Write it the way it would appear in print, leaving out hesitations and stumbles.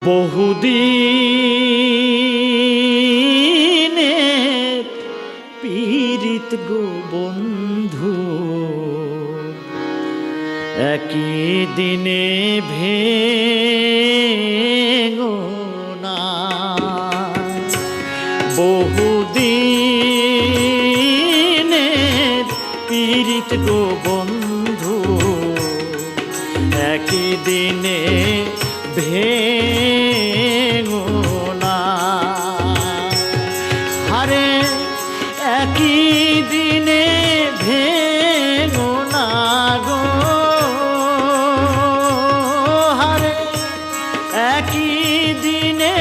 বহুদিনের পীড়িত গো বন্ধু, একই দিনে ভেঙো না। বহুদিনের পীড়িত গো বন্ধু, একই দিনে ভেঙো না। হারে একই দিনে ভেঙো না গো, হারে একই দিনে